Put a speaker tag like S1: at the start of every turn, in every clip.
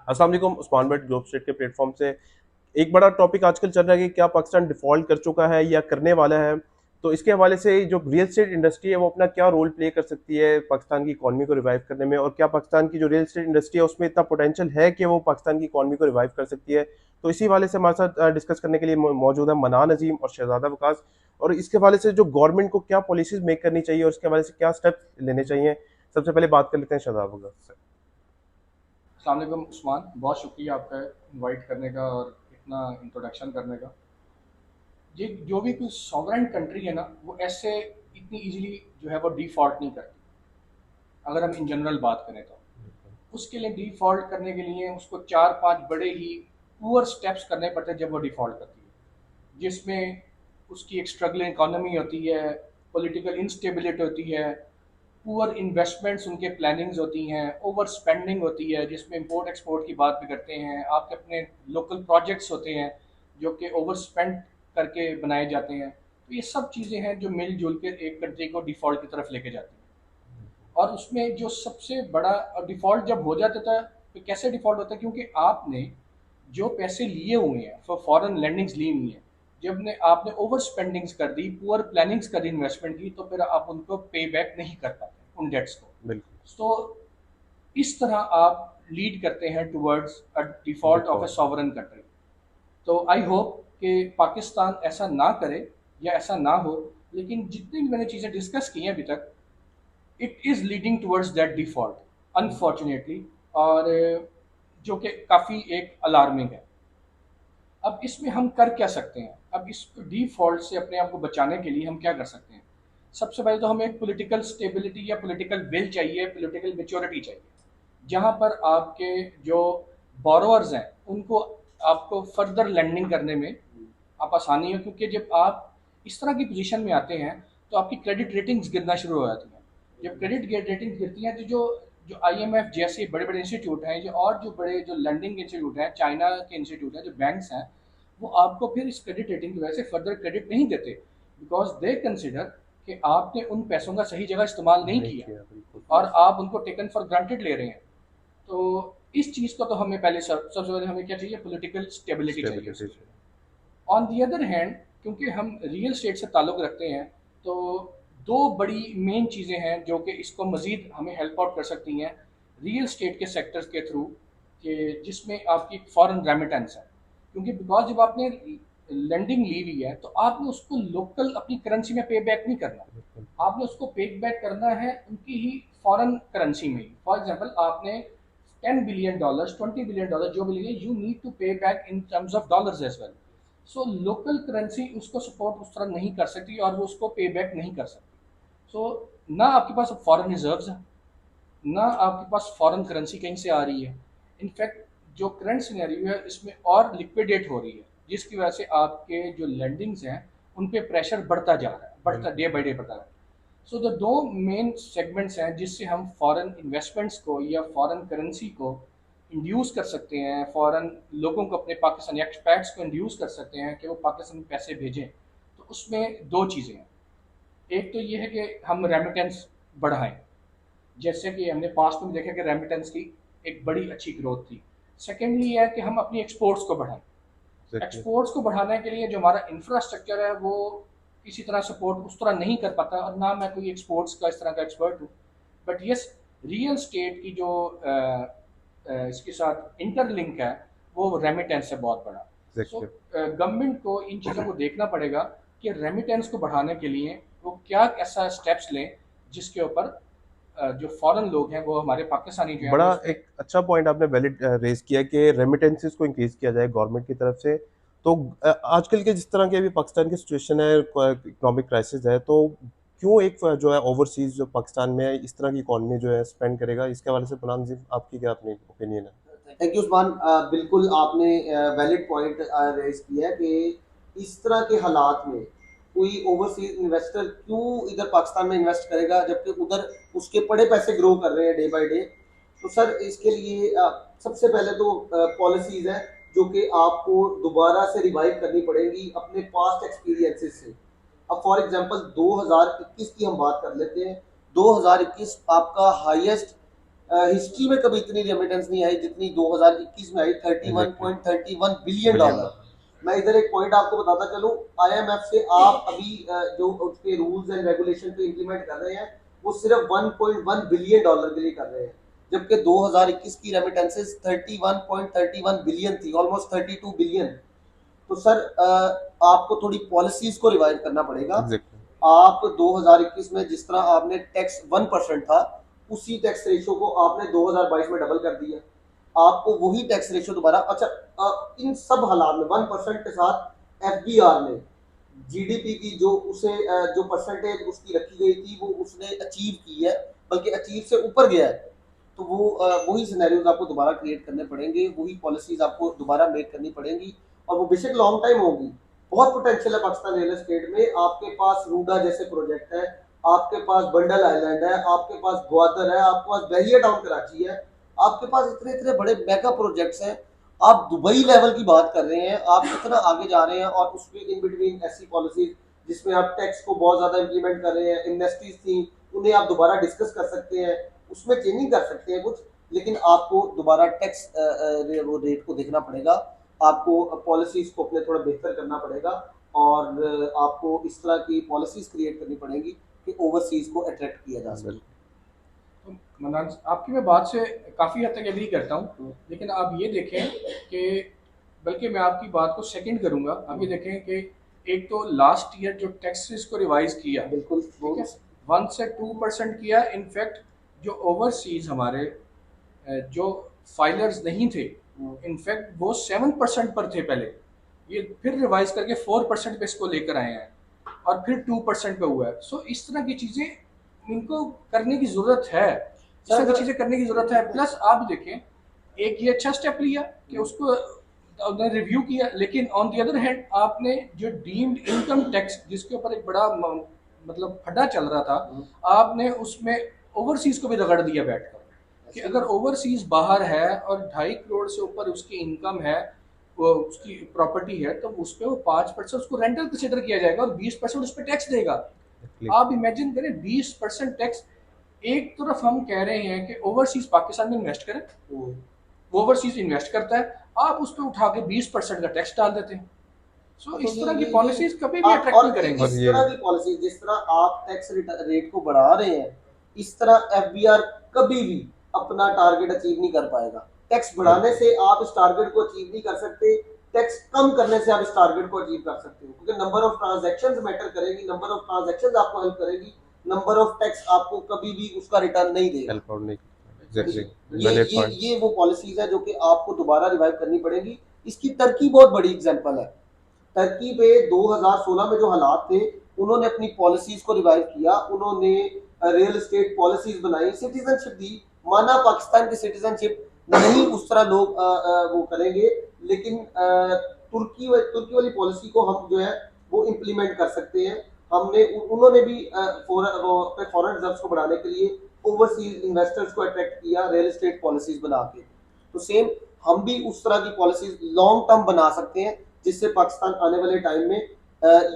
S1: अस्सलाम वालेकुम, Usman Bhatt globe street के प्लेटफॉर्म से एक बड़ा टॉपिक आजकल चल रहा है कि क्या पाकिस्तान डिफॉल्ट कर चुका है या करने वाला है। तो इसके हवाले से जो रियल एस्टेट इंडस्ट्री है वो अपना क्या रोल प्ले कर सकती है पाकिस्तान की इकॉनमी को रिवाइव करने में, और क्या पाकिस्तान की जो रियल एस्टेट इंडस्ट्री है उसमें इतना पोटेंशियल है कि वो पाकिस्तान की इकॉनमी को रिवाइव कर सकती है। तो इसी हवाले से हमारे साथ डिस्कस करने के लिए मौजूद है मनान अजीम और शहजादा वकास। और इसके हवाले से जो गवर्नमेंट को क्या पॉलिसीज मेक करनी चाहिए और इसके हवाले से क्या स्टेप्स लेने चाहिए, सबसे पहले बात कर लेते हैं शहजादा वकास से।
S2: अस्सलाम वालेकुम उस्मान, बहुत शुक्रिया आपका इनवाइट करने का और इतना इंट्रोडक्शन करने का। ये जो भी कोई सॉवरेन कंट्री है ना, वो ऐसे इतनी इजीली जो है वो डिफ़ॉल्ट नहीं करती। अगर हम इन जनरल बात करें तो उसके लिए डिफ़ॉल्ट करने के लिए उसको 4-5 बड़े ही पुअर स्टेप्स करने पड़ते हैं जब वो डिफ़ॉल्ट करती है। जिसमें उसकी एक स्ट्रगलिंग इकोनॉमी होती है, पॉलिटिकल इंस्टेबिलिटी होती है, पुअर इन्वेस्टमेंट्स उनके प्लानिंग्स होती हैं, ओवर स्पेंडिंग होती है जिसमें इंपोर्ट एक्सपोर्ट की बात भी करते हैं, आपके अपने लोकल प्रोजेक्ट्स होते हैं जो कि ओवर स्पेंड करके बनाए जाते हैं। तो ये सब चीज़ें हैं जो मिलजुल के एक कंट्री को डिफ़ॉल्ट की तरफ लेके जाती हैं। और उसमें जो सबसे बड़ा डिफ़ॉल्ट जब हो जाता था, तो कैसे डिफ़ॉल्ट होता है, क्योंकि आपने जो पैसे लिए हुए हैं फॉरेन लैंडिंग्स ली हुई हैं, जब ने आपने ओवर स्पेंडिंग्स कर दी, पुअर प्लानिंग्स कर दी इन्वेस्टमेंट की, तो फिर आप उनको पे बैक नहीं कर पाते उन डेट्स को।
S1: बिल्कुल।
S2: तो इस तरह आप लीड करते हैं towards a default of A
S1: default.
S2: Sovereign country. तो आई होप कि पाकिस्तान ऐसा ना करे या ऐसा ना हो, लेकिन जितनी भी मैंने चीज़ें डिस्कस की हैं अभी तक, it is leading towards that default unfortunately. और जो कि काफ़ी एक अलार्मिंग है। अब इसमें हम कर क्या सकते हैं? अब इस डिफ़ॉल्ट से अपने आप को बचाने के लिए हम क्या कर सकते हैं? सबसे पहले तो हमें एक पॉलिटिकल स्टेबिलिटी या पॉलिटिकल विल चाहिए, पॉलिटिकल मैच्योरिटी चाहिए। जहाँ पर आपके जो बोरोवर्स हैं, उनको आपको फर्दर लेंडिंग करने में आप आसानी हो, क्योंकि जब आप इस तरह की पोजीशन में आते हैं, तो आपकी क्रेडिट रेटिंग्स गिरना शुरू हो जाती हैं। जब क्रेडिट रेटिंग्स गिरती हैं, तो जो जो आईएमएफ जैसे बड़े-बड़े इंस्टीट्यूट हैं, जो और जो बड़े जो लैंडिंग इंस्टीट्यूट हैं, चाइना के इंस्टीट्यूट हैं, जो बैंक्स हैं, वो आपको फिर इस क्रेडिट रेटिंग की वजह से फर्दर क्रेडिट नहीं देते, बिकॉज़ दे कंसिडर कि आपने उन पैसों का सही जगह इस्तेमाल नहीं
S1: नहीं
S2: किया
S1: किया, बिल्कुल।
S2: और आप उनको टेकन फॉर ग्रांटेड ले रहे हैं। तो इस चीज़ को तो हमें पहले सबसे पहले हमें क्या चाहिए, पॉलिटिकल स्टेबिलिटी चाहिए
S1: स्टेबिलिटी
S2: उसके लिए।
S1: चाहिए।
S2: ऑन दी अदर हैंड, क्योंकि हम रियल स्टेट से ताल्लुक़ रखते हैं, तो दो बड़ी मेन चीज़ें हैं जो कि इसको मज़ीद हमें हेल्प आउट कर सकती हैं रियल स्टेट के सेक्टर्स के थ्रू, कि जिसमें आपकी फॉरेन रेमिटेंस है। क्योंकि बिकॉज जब आपने लेंडिंग ली हुई है, तो आपने उसको लोकल अपनी करेंसी में पे बैक नहीं करना।
S1: बिल्कुल।
S2: आपने उसको पे बैक करना है उनकी ही फॉरेन करेंसी में ही। फॉर एग्जांपल, आपने 10 बिलियन डॉलर्स, 20 बिलियन डॉलर जो भी लिए, you need to pay back in terms of dollars as well. So local currency उसको सपोर्ट उस तरह नहीं कर सकती और वो उसको पे बैक नहीं कर सकती। सो ना आपके पास फॉरेन रिजर्व्स हैं, ना आपके पास फॉरेन करेंसी कहीं से आ रही है। इनफैक्ट जो करंट सिनेरियो है, इसमें और लिक्विडेट हो रही है, जिसकी वजह से आपके जो लैंडिंग्स हैं उन पे प्रेशर बढ़ता जा रहा है, बढ़ता
S1: बिल्कुल।
S2: डे बाई डे बढ़ता रहा है। सो द दो मेन सेगमेंट्स हैं जिससे हम फॉरेन इन्वेस्टमेंट्स को या फॉरेन करेंसी को इंड्यूस कर सकते हैं, फॉरेन लोगों को, अपने पाकिस्तानी एक्सपैट्स को इंड्यूस कर सकते हैं कि वो पाकिस्तान में पैसे भेजें। तो उसमें दो चीज़ें हैं। एक तो ये है कि हम रेमिटेंस बढ़ाएं, जैसे कि हमने पास्ट में देखा कि रेमिटेंस की एक बड़ी अच्छी ग्रोथ थी। सेकेंडली ये है कि हम अपनी एक्सपोर्ट्स को बढ़ाएं।
S1: एग्जैक्टली।
S2: एक्सपोर्ट्स को बढ़ाने के लिए जो हमारा इंफ्रास्ट्रक्चर है, वो किसी तरह सपोर्ट उस तरह नहीं कर पाता, और ना मैं कोई एक्सपोर्ट्स का इस तरह का एक्सपर्ट हूँ। बट यस, रियल स्टेट की जो इसके साथ इंटरलिंक है, वो रेमिटेंस है बहुत बड़ा। So
S1: exactly.
S2: गवर्नमेंट को इन चीज़ों को देखना पड़ेगा कि रेमिटेंस को बढ़ाने के लिए वो क्या ऐसा स्टेप्स लें जिसके ऊपर जो फॉरेन लोग हैं, वो हमारे पाकिस्तानी जो हैं,
S1: बड़ा
S2: वो उस पर।
S1: एक अच्छा पॉइंट आपने वैलिड रेज किया कि रेमिटेंसेस को इंक्रीज किया जाए गवर्नमेंट की तरफ से। तो आजकल के जिस तरह की अभी पाकिस्तान की सिचुएशन है, इकोनॉमिक क्राइसिस है, तो क्यों एक जो है ओवरसीज जो पाकिस्तान में है इस तरह की इकोनॉमी जो है स्पेंड करेगा, इसके हवाले से फरहान जी आपकी क्या अपनी ओपिनियन है?
S3: Thank you Usman. बिल्कुल आपने वैलिड पॉइंट रेज किया है कि इस तरह के हालात में कोई ओवरसीज इन्वेस्टर क्यों इधर पाकिस्तान में इन्वेस्ट करेगा, जबकि उधर उसके बड़े पैसे ग्रो कर रहे हैं डे बाय डे। तो सर इसके लिए सबसे पहले तो पॉलिसीज हैं जो कि आपको दोबारा से रिवाइव करनी पड़ेगी अपने पास्ट एक्सपीरियंसेस से। अब फॉर एग्जांपल 2021 की हम बात कर लेते हैं। 2021 आपका हाईएस्ट हिस्ट्री में कभी इतनी रेमिटेंस नहीं आई जितनी 2021 में आई,
S1: एग्जैक्टली
S3: 31.31 बिलियन
S1: बिलियन
S3: डॉलर। मैं इधर एक पॉइंट आपको बताता चलूं, आईएमएफ से आप अभी जो उसके रूल्स एंड रेगुलेशन पे इंप्लीमेंट कर रहे हैं वो सिर्फ 1.1 बिलियन डॉलर के लिए कर रहे हैं, जबकि 2021 की रेमिटेंसेस 31.31 बिलियन थी, ऑलमोस्ट 32 बिलियन। तो सर आपको थोड़ी पॉलिसीज को रिवाइव करना पड़ेगा।
S1: एग्जैक्टली
S3: आप 2021 में जिस तरह आपने टैक्स 1% था, उसी टैक्स रेशो को आपने 2022 में डबल कर दिया। आपको वही टैक्स रेशो दोबारा, अच्छा इन सब हालात में 1% के साथ एफबीआर ने जीडीपी की जो उसे जो परसेंटेज उसकी रखी गई थी वो उसने अचीव की है, बल्कि अचीव से ऊपर गया है। तो वो वही सिनेरियोज आपको दोबारा क्रिएट करने पड़ेंगे, वही पॉलिसीज आपको दोबारा मेक करनी पड़ेंगी, और वो बेशक लॉन्ग टाइम होगी। बहुत पोटेंशियल है पाकिस्तान रियल एस्टेट में। आपके पास रूडा जैसे प्रोजेक्ट है, आपके पास बंडल आइलैंड है, आपके पास ग्वादर है, आपके पास बहरिया टाउन कराची है, आपके पास इतने इतने बड़े मेगा प्रोजेक्ट्स हैं। आप दुबई लेवल की बात कर रहे हैं, आप कितना आगे जा रहे हैं, और उसमें इन बिटवीन ऐसी पॉलिसीज जिसमें आप टैक्स को बहुत ज्यादा इंप्लीमेंट कर रहे हैं, इंडस्ट्रीज थी उन्हें आप दोबारा डिस्कस कर सकते हैं, उसमें चेंजिंग कर सकते हैं कुछ, लेकिन आपको दोबारा टैक्स वो रेट को देखना पड़ेगा, आपको पॉलिसीज को अपने थोड़ा बेहतर करना पड़ेगा, और आपको इस तरह की पॉलिसीज क्रिएट करनी पड़ेंगी कि ओवरसीज को अट्रैक्ट किया जा सके।
S2: तो मनान आपकी मैं बात से काफ़ी हद तक एग्री करता हूँ, लेकिन आप ये देखें कि बल्कि मैं आपकी बात को सेकंड करूँगा। आप ये देखें कि एक तो लास्ट ईयर जो टैक्सेस को रिवाइज किया,
S3: बिल्कुल
S2: ठीक है, 1 से 2% किया। इनफैक्ट जो ओवरसीज हमारे जो फाइलर्स नहीं थे, इनफैक्ट वो 7% पर थे पहले, ये फिर रिवाइज करके 4% पे इसको लेकर आए हैं, और फिर 2% पे हुआ है। सो इस तरह की चीज़ें इनको करने की ज़रूरत है, इस तरह की चीज़ें करने की ज़रूरत है। प्लस आप देखें, एक ये अच्छा स्टेप लिया कि उसको रिव्यू किया, लेकिन ऑन दी अदर हैंड आपने जो डीम्ड इनकम टैक्स जिसके ऊपर एक बड़ा मतलब फड्डा चल रहा था, आपने उसमें ओवरसीज को भी रगड़ दिया बैठकर कि अगर ओवरसीज बाहर है और 2.5 करोड़ से ऊपर उसकी इनकम है, वो उसकी प्रॉपर्टी है, तो उस पर वो 5% उसको रेंटल कंसिडर किया जाएगा और 20% उस पर टैक्स देगा। आप इमेजिन करें 20% टैक्स। एक तरफ हम कह रहे हैं कि ओवरसीज पाकिस्तान में इन्वेस्ट करें, वो ओवरसीज इन्वेस्ट करता है, आप उस पर उठा के 20% का टैक्स डाल देते हैं। सो इस तरह की पॉलिसीज कभी भी अट्रैक्ट नहीं करेंगे।
S3: इस तरह की पॉलिसी, जिस तरह आप टैक्स रेट को बढ़ा रहे हैं, इस तरह एफबीआर कभी भी अपना टारगेट अचीव नहीं कर पाएगा। टैक्स बढ़ाने से आप इस टारगेट को अचीव नहीं कर सकते, टैक्स कम करने से आप इस टारगेट को अचीव कर सकते हो, क्योंकि नंबर ऑफ ट्रांजैक्शंस मैटर करेगी, नंबर ऑफ ट्रांजैक्शंस आपको हेल्प करेगी, नंबर ऑफ टैक्स आपको कभी भी उसका रिटर्न नहीं देगा।
S1: हेल्प आउट नहीं एग्जैक्टली
S3: ये वो पॉलिसीज है जो कि आपको दोबारा रिवाइव करनी पड़ेगी। इसकी टर्की बहुत बड़ी एग्जांपल है। टर्की पे 2016 में जो हालात थे, उन्होंने अपनी पॉलिसीज को रिवाइव किया, उन्होंने रियल एस्टेट पॉलिसीज बनाई, सिटीजनशिप दी। माना पाकिस्तान की सिटीजनशिप नहीं उस तरह लोग वो करेंगे, लेकिन तुर्की वाली पॉलिसी को हम जो है वो इम्प्लीमेंट कर सकते हैं। हमने उन्होंने भी फॉरेन रिजर्व्स को बढ़ाने के लिए ओवरसीज इन्वेस्टर्स को अट्रैक्ट किया रियल एस्टेट पॉलिसीज बना के। तो सेम हम भी उस तरह की पॉलिसीज लॉन्ग टर्म बना सकते हैं, जिससे पाकिस्तान आने वाले टाइम में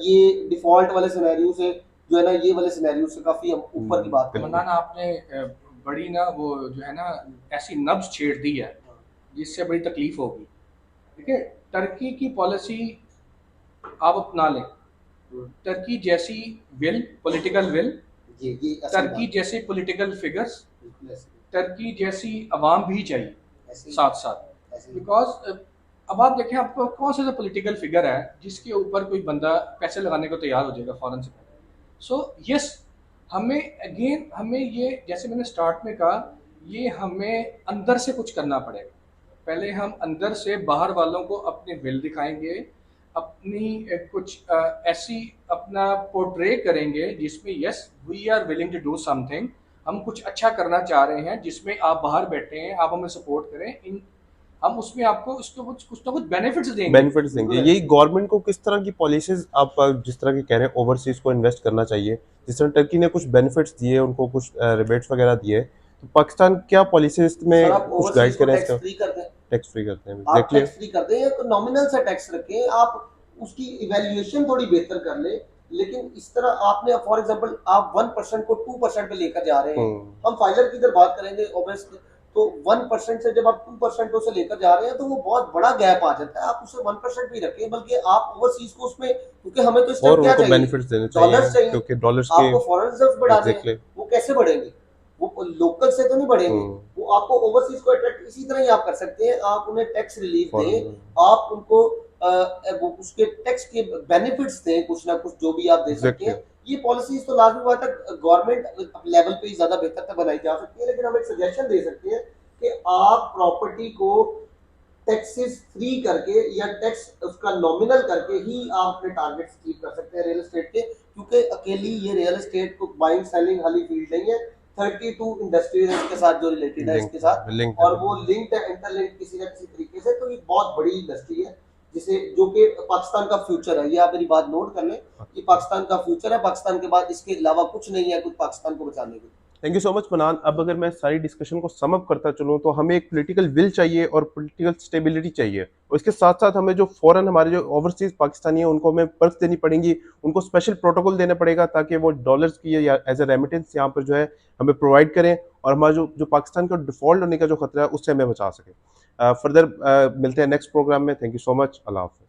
S3: ये डिफॉल्ट वाले सिनेरियो से जो है ना, ये वाले सिनेरियो से काफी हम ऊपर की बात करेंगे।
S2: मनाना आपने बड़ी ना वो जो है ना ऐसी नब्ज छेड़ दी है जिससे बड़ी तकलीफ होगी। देखिए, टर्की की पॉलिसी आप अपना लें, टर्की जैसी विल, पॉलिटिकल विल, टर्की जैसे पॉलिटिकल फिगर्स, टर्की जैसी आवाम भी चाहिए साथ साथ। बिकॉज अब आप देखें, आपको कौन सा पॉलिटिकल फिगर है जिसके ऊपर कोई बंदा पैसे लगाने को तैयार हो जाएगा फौरन से पहले। सो यस, हमें ये, जैसे मैंने स्टार्ट में कहा, ये हमें अंदर से कुछ करना पड़ेगा। पहले हम अंदर से बाहर वालों को अपने विल दिखाएंगे, अपनी कुछ ऐसी अपना पोर्ट्रे करेंगे जिसमें yes we are willing to do something, हम कुछ अच्छा करना चाह रहे हैं, जिसमें आप बाहर बैठे हैं, आप हमें सपोर्ट करें, हम उसमें आपको उसके कुछ ना कुछ बेनिफिट्स देंगे।
S1: यही गवर्नमेंट को किस तरह की पॉलिसीज आप जिस तरह की कह रहे हैं ओवरसीज को इन्वेस्ट करना चाहिए, जिस तरह टर्की ने कुछ बेनिफिट्स दिए, उनको कुछ रिबेट्स वगैरह दिए, तो पाकिस्तान क्या पॉलिसीज में कुछ गाइड करें इसका? टैक्स फ्री करते हैं,
S3: आप टैक्स फ्री करते हैं, तो नॉमिनल सा टैक्स रखें, आप उसकी इवैल्यूएशन थोड़ी बेहतर कर ले, लेकिन इस तरह आपने फॉर एग्जांपल आप 1% को 2% पे लेकर जा रहे हैं,
S1: हम्म।
S3: हम फाइलर की इधर बात करेंगे ऑब्वियसली, तो 1% से जब आप 2% से लेकर जा रहे हैं तो वो बहुत बड़ा गैप आ जाता है। आप उसे 1% भी रखें, बल्कि आप ओवरसीज को उसमें, क्योंकि हमें तो इस टाइम
S1: और
S3: क्या
S1: उनको
S3: चाहिए,
S1: बेनिफिट्स देने चाहिए
S3: डॉलर्स चाहिए,
S1: क्योंकि डॉलर्स के।
S3: आपको फॉरेन रिजर्व बढ़ाने हैं।
S1: एग्जैक्टली।
S3: वो कैसे बढ़ेंगे, वो लोकल से तो नहीं बढ़ेंगे,
S1: हम्म।
S3: वो आपको ओवरसीज को अट्रैक्ट इसी तरह ही आप कर सकते हैं। आप उन्हें टैक्स रिलीफ दें,
S1: फॉरेन।
S3: आप उनको वो उसके टैक्स के बेनिफिट्स दें, कुछ ना कुछ जो भी आप दे सकते
S1: एग्जैक्टली।
S3: हैं। ये पॉलिसीज तो लाजमी बात है गवर्नमेंट लेवल पे ही ज्यादा बेहतर तक बनाई जा सकती है, लेकिन हम एक सजेशन दे सकते हैं कि आप प्रॉपर्टी को टैक्सेस फ्री करके या टैक्स उसका नॉमिनल करके ही आप अपने टारगेट अचीव कर सकते हैं रियल एस्टेट के, क्योंकि अकेली ये रियल एस्टेट को बाइंग सेलिंग वाली फील्ड नहीं है। 32 इंडस्ट्रीज है इसके साथ जो रिलेटेड है
S1: लिंक
S3: इसके साथ,
S1: लिंक
S3: और वो लिंक्ड है, इंटरलिंक्ड किसी ना किसी तरीके से। तो ये बहुत बड़ी इंडस्ट्री है जिसे, जो कि पाकिस्तान का फ्यूचर है। ये आप मेरी बात नोट कर लें, ये पाकिस्तान का फ्यूचर है। पाकिस्तान के बाद इसके अलावा कुछ नहीं है कुछ पाकिस्तान को बचाने के लिए।
S1: थैंक यू सो मच मनान। अब अगर मैं सारी डिस्कशन को सम अप करता चलूँ तो हमें एक पॉलिटिकल विल चाहिए और पॉलिटिकल स्टेबिलिटी चाहिए, और इसके साथ साथ हमें जो फॉरेन हमारे जो ओवरसीज पाकिस्तानी है उनको हमें पर्स देनी पड़ेंगी, उनको स्पेशल प्रोटोकॉल देना पड़ेगा ताकि वो डॉलर्स की या एज ए रेमिटेंस यहाँ पर जो है हमें प्रोवाइड करें, और हमारा जो जो पाकिस्तान का डिफॉल्ट होने का जो खतरा है उससे हमें बचा सकें। फर्दर मिलते हैं नेक्स्ट प्रोग्राम में। Thank you so much. अल्लाह हाफिज़।